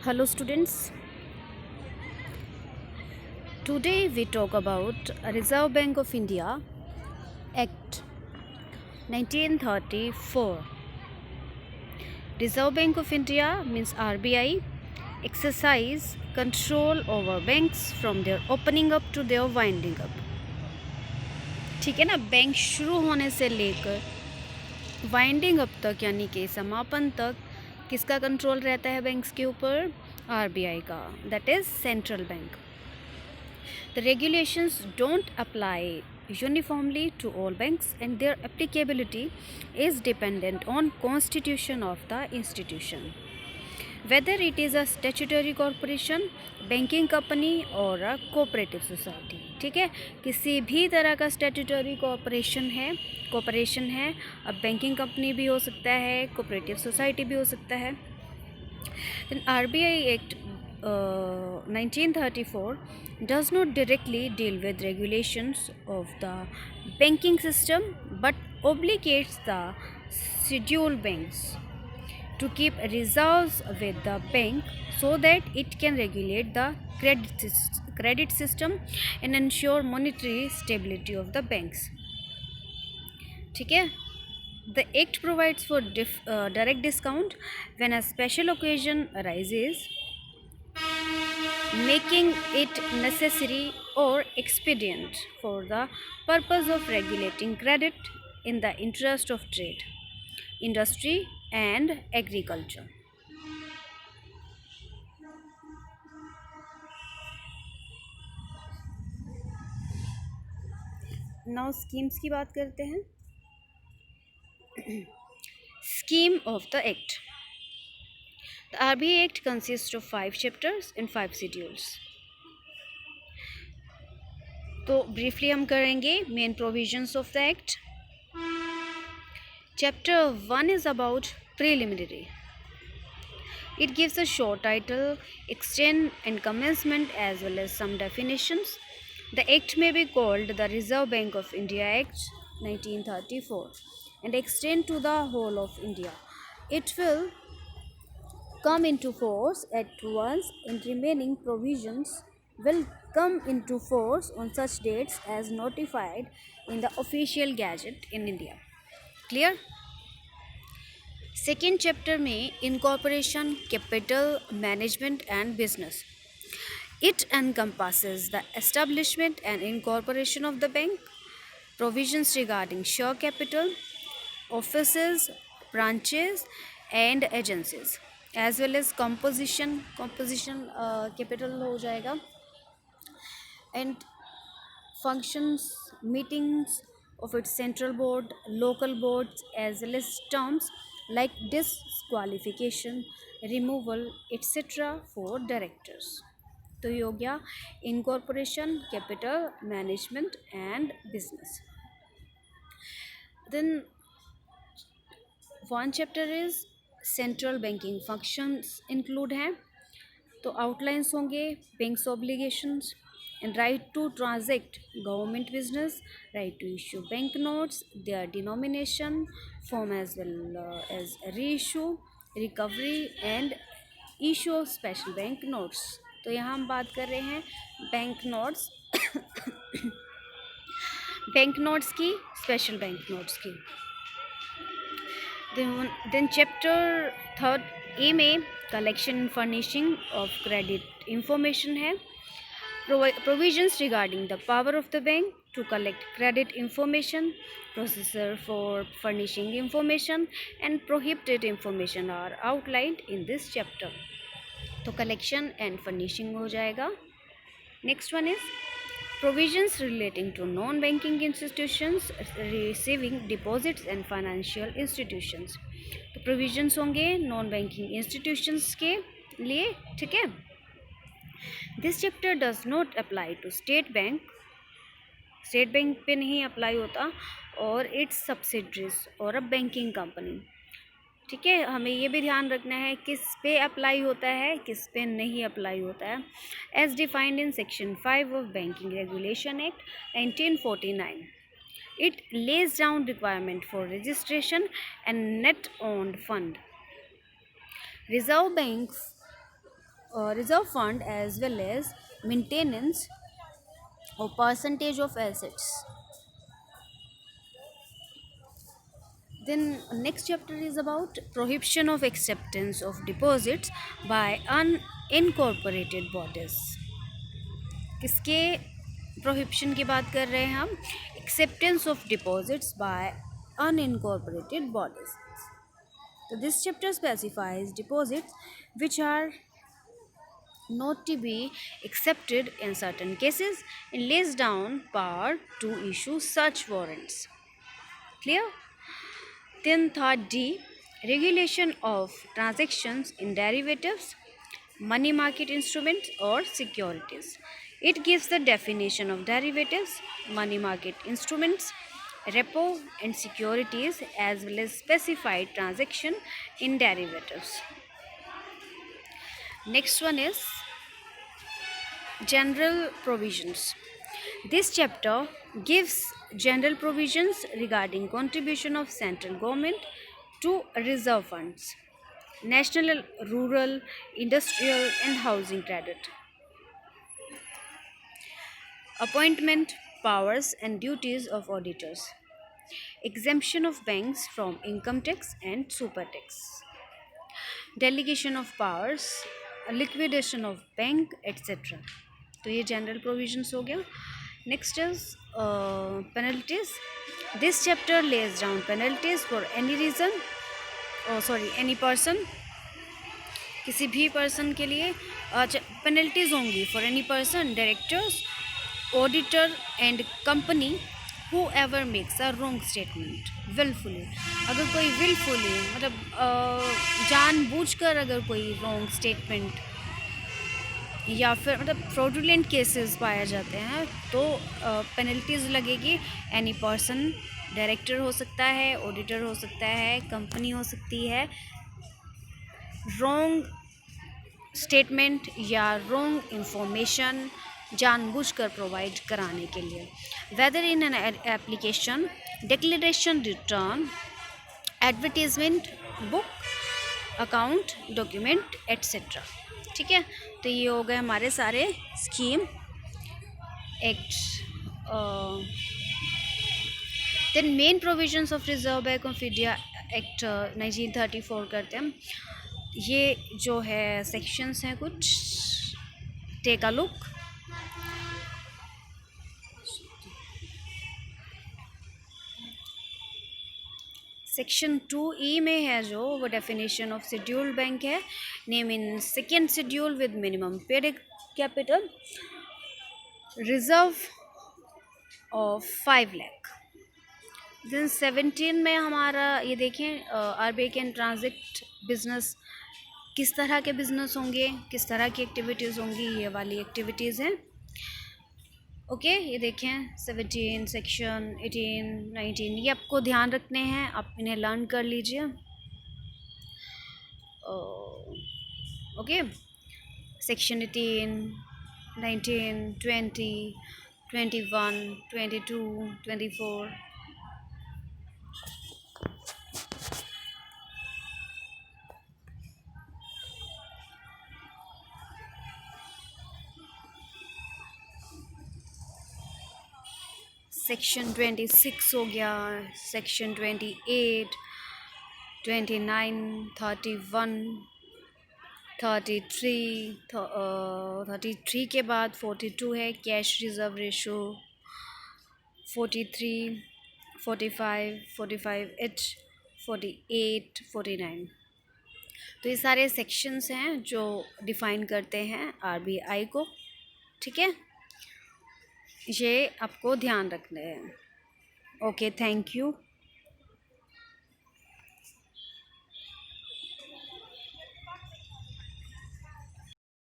Hello students, today we talk about Reserve Bank of India Act 1934. Reserve Bank of India means RBI exercise control over banks from their opening up to their winding up. ठीक है ना, bank शुरू होने से लेकर winding up तक यानी कि समापन तक किसका कंट्रोल रहता है बैंक्स के ऊपर? आरबीआई का, that is central bank. The regulations don't apply uniformly to all banks and their applicability is dependent on constitution of the institution. Whether it is a statutory corporation, banking company or a cooperative society. ठीक है, किसी भी तरह का statutory corporation है. अब banking company भी हो सकता है, कोऑपरेटिव सोसाइटी भी हो सकता है. Then RBI Act 1934 does not directly deal with regulations of the banking system but obligates the scheduled banks to keep reserves with the bank so that it can regulate the credit system and ensure monetary stability of the banks. ठीक है. The act provides for direct discount when a special occasion arises, making it necessary or expedient for the purpose of regulating credit in the interest of trade, industry and agriculture. Now schemes की बात करते हैं. Scheme of the Act. The RBI Act consists of 5 chapters and 5 schedules. तो briefly हम करेंगे main provisions of the Act. Chapter 1 is about preliminary. It gives a short title, extent and commencement as well as some definitions. The Act may be called the Reserve Bank of India Act 1934 and extend to the whole of India. It will come into force at once and remaining provisions will come into force on such dates as notified in the official gazette in India. Clear? Second chapter में incorporation, capital, management and business. It encompasses the establishment and incorporation of the bank, provisions regarding share capital, offices, branches and agencies, as well as composition capital हो जाएगा, and functions, meetings of its central board, local boards, as well as terms like disqualification, removal, etc. for directors. तो ये हो गया incorporation, capital, management and business. Then one chapter is central banking functions include हैं. तो outlines होंगे banks obligations and right to transact government business, right to issue bank notes, their denomination, form as well as reissue, recovery and issue of special bank notes. तो यहाँ हम बात कर रहे हैं बैंक नोट्स बैंक नोट्स की, special bank notes की. Then chapter 3 A में collection and furnishing of credit information है. Provisions regarding the power of the bank to collect credit information, procedure for furnishing information and prohibited information are outlined in this chapter. तो collection and furnishing हो जाएगा. Next one is provisions relating to non-banking institutions receiving deposits and financial institutions. तो provisions होंगे non-banking institutions के लिए. ठीक है. This chapter does not apply to state bank. State bank पे नहीं अप्लाई होता और इट्स सब्सिडरीज और अ बैंकिंग कंपनी. ठीक है, हमें ये भी ध्यान रखना है किस पे अप्लाई होता है, किस पे नहीं अप्लाई होता है. As defined in section 5 of banking regulation act 1949. It lays down requirement for registration and net owned fund. Reserve banks reserve fund as well as maintenance or percentage of assets. Then next chapter is about prohibition of acceptance of deposits by unincorporated bodies. किसके prohibition की बात कर रहे हैं हम? Acceptance of deposits by unincorporated bodies. So this chapter specifies deposits which are not to be accepted in certain cases and lays down power to issue such warrants. Clear? Then third D, regulation of transactions in derivatives, money market instruments or securities. It gives the definition of derivatives, money market instruments, repo and securities as well as specified transaction in derivatives. Next one is general provisions. This chapter gives general provisions regarding contribution of central government to reserve funds, national, rural, industrial and housing credit. Appointment, powers and duties of auditors. Exemption of banks from income tax and super tax. Delegation of powers, liquidation of bank, etc. तो ये general provisions हो गया. Next is penalties. This chapter lays down penalties for any reason, any person, किसी भी person के लिए penalties होंगी for any person, directors, auditor and company who ever makes a wrong statement wilfully. अगर कोई wilfully मतलब जानबूझकर अगर कोई रॉन्ग स्टेटमेंट या फिर मतलब फ्रॉडुलेंट केसेस पाए जाते हैं तो पेनल्टीज़ लगेगी. एनी पर्सन, डायरेक्टर हो सकता है, ऑडिटर हो सकता है, कंपनी हो सकती है, रॉन्ग स्टेटमेंट या रॉन्ग इंफॉर्मेशन जानबूझकर प्रोवाइड कराने के लिए. Whether in an application, declaration, return, advertisement, book, account, document etcetera. ठीक है, तो ये हो गए हमारे सारे scheme act. Then main provisions of reserve bank of India act 1934 करते हैं. ये जो है सेक्शंस हैं कुछ, take a look. Section 2E में है जो वो डेफिनेशन ऑफ शेड्यूल्ड बैंक है. Name in second schedule with minimum paid capital, reserve of 5 lakh. Then 17 में हमारा ये देखें आरबीआई कैन ट्रांजेक्ट बिजनेस, किस तरह के बिजनेस होंगे, किस तरह की एक्टिविटीज़ होंगी, ये वाली एक्टिविटीज़ हैं. ओके, ये देखें 17, सेक्शन 18, 19 ये आपको ध्यान रखने हैं, आप इन्हें लर्न कर लीजिए. Okay, section 18, 19, 20, 21, 22, 24. सेक्शन 26 हो गया, सेक्शन 28, 29, 31, 33 के बाद 42 है कैश रिज़र्व रेशो, 43, 45, 45H, 48, 49. तो ये सारे सेक्शंस हैं जो डिफ़ाइन करते हैं आरबीआई को. ठीक है, ये आपको ध्यान रखना है. Okay, thank you.